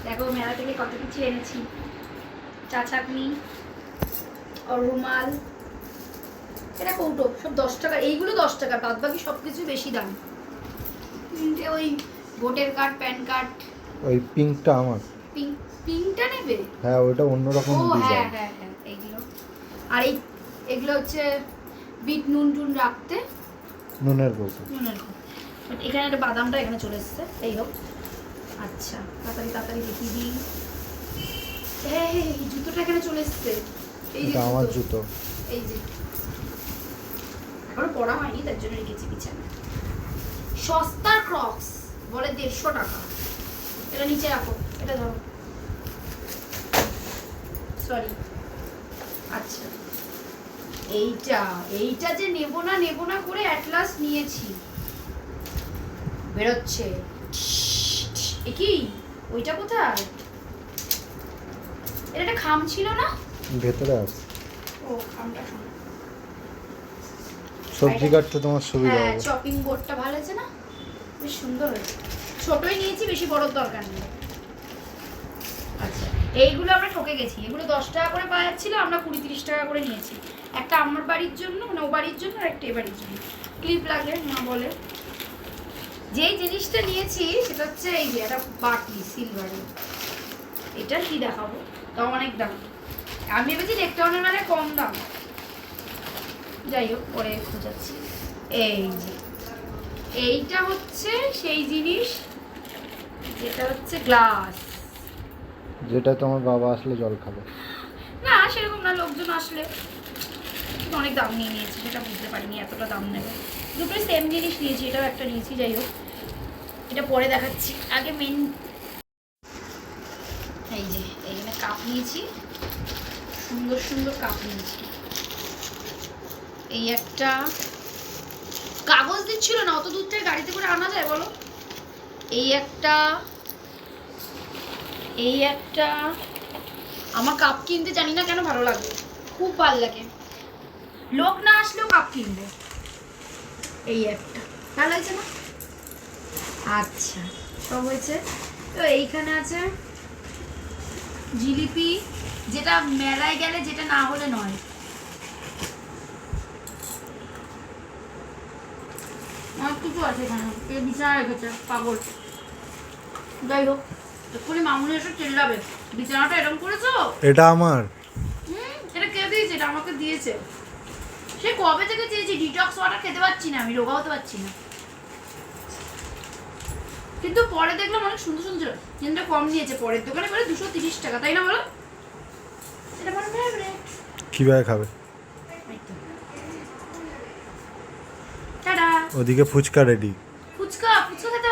দেখো মেলা থেকে কত কিছু এনেছি। চা চাটনি, রুমাল, এটা কৌটো, সব 10 টাকা। এইগুলো 10 টাকা, বাদ বাকি সব কিছু বেশি দাম। ওই ভোটার কার্ড, প্যান কার্ড। ওই পিঙ্কটা আমার। পিঙ্কটা নেবে? হ্যাঁ, ওটা অন্যরকম ডিজাইন। হ্যাঁ হ্যাঁ হ্যাঁ, এইগুলো। আর এগুলো হচ্ছে বিট নুন টুন রাখতে, নুনের কৌটো। এখানে একটা বাদামটা এখানে চলে এসছে। এই হোক, আচ্ছা তাড়াতাড়ি তাড়াতাড়ি দেখিয়ে দিই। হ্যাঁ হ্যাঁ, এই জুতোটা এখানে চলে এসছে। এই যে আমার জুতো, এই যে এখনো পড়া হয়নি, তার জন্য রেখেছি পিছনে। সস্তার ক্রক্স বলে 150 টাকা। এটা নিচে রাখো, এটা ধরো, সরি। আচ্ছা, এইটা যে নেব না করে অ্যাট লাস্ট নিয়েছি। বেরোচ্ছে। এ কি? ওইটা কোথায়? এটা একটা খাম ছিল না? ভেতরে আছে। ও, খামটা সবজি কাটতে তোমার সুবিধা হবে। হ্যাঁ, চপিং বোর্ডটা ভালো আছে না? বেশ সুন্দর হয়েছে। ছোটই নিয়েছি, বেশি বড় দরকার নেই। আচ্ছা, এইগুলো আমরা ঠকে গেছি। এগুলো 10 টাকা করে পাওয়া যাচ্ছিল, আমরা 20-30 টাকা করে নিয়েছি। একটা আমার বাড়ির জন্য, মানে ও বাড়ির জন্য, আর একটা এ বাড়ির জন্য। ক্লিপ লাগে মা বলে। যেই জিনিসটা নিয়েছি সেটা হচ্ছে এই যে একটা বাটি সিলভারের। এটা কি দেখাবো, তাও অনেক দাম। আমি ভেবেছি লেকটাউনের মানে কম দাম। যাই হোক, পরে খোঁজাচ্ছি। এই যে এইটা হচ্ছে সেই জিনিস, যেটা হচ্ছে গ্লাস। যেটা তোমার বাবা আসলে জল খাবে। না সেরকম না, লোকজন আসলে। অনেক দাম নিয়ে নিয়েছি, সেটা বুঝতে পারিনি এতটা দাম নেবে। দুটোই সেম জিনিস নিয়েছি, এটাও একটা নিয়েছি। যাই হোক, এটা পরে দেখাচ্ছি। আগে মেন, এই যে এইখানে কাপ নিয়েছি, সুন্দর সুন্দর কাপ নিয়েছি। এই একটা কাগজ দিচ্ছিল না, অত দূর থেকে গাড়িতে করে আনা যায় বলো? এই একটা আমার কাপ কিনতে জানি না কেন ভালো লাগে, খুব ভালো লাগে। লোক না আসলেও কাপ কিনবে। এই একটা ভালো হয়েছে না? আচ্ছা, সব হয়েছে। তো এইখানে আছে জিলিপি, যেটা মেলায় গেলে যেটা না হলে নয়। অনেক কিছু আছে এখানে। এই বিছানা রেখেছে পাগল। যাই হোক, এক্ষুনি মামুনি এসে চিল্লাবে, বিছানাটা এরকম করেছো। এটা আমার। এটা কে দিয়েছে? এটা আমাকে দিয়েছে। সে কবে থেকে চেয়েছি, ডিটক্স ওয়াটার খেতে পারছি না, আমি রোগা হতে পারছি না। কিন্তু পরে দেখলাম অনেক সুন্দর সুন্দর, কিন্তু কম নিয়েছে। পরের দোকানে বলে 230 টাকা, তাই না বলো? এটা আমার ফেভারিট। কিভাবে খাবে? টাটা। ওদিকে ফুচকা রেডি। ফুচকা খেতে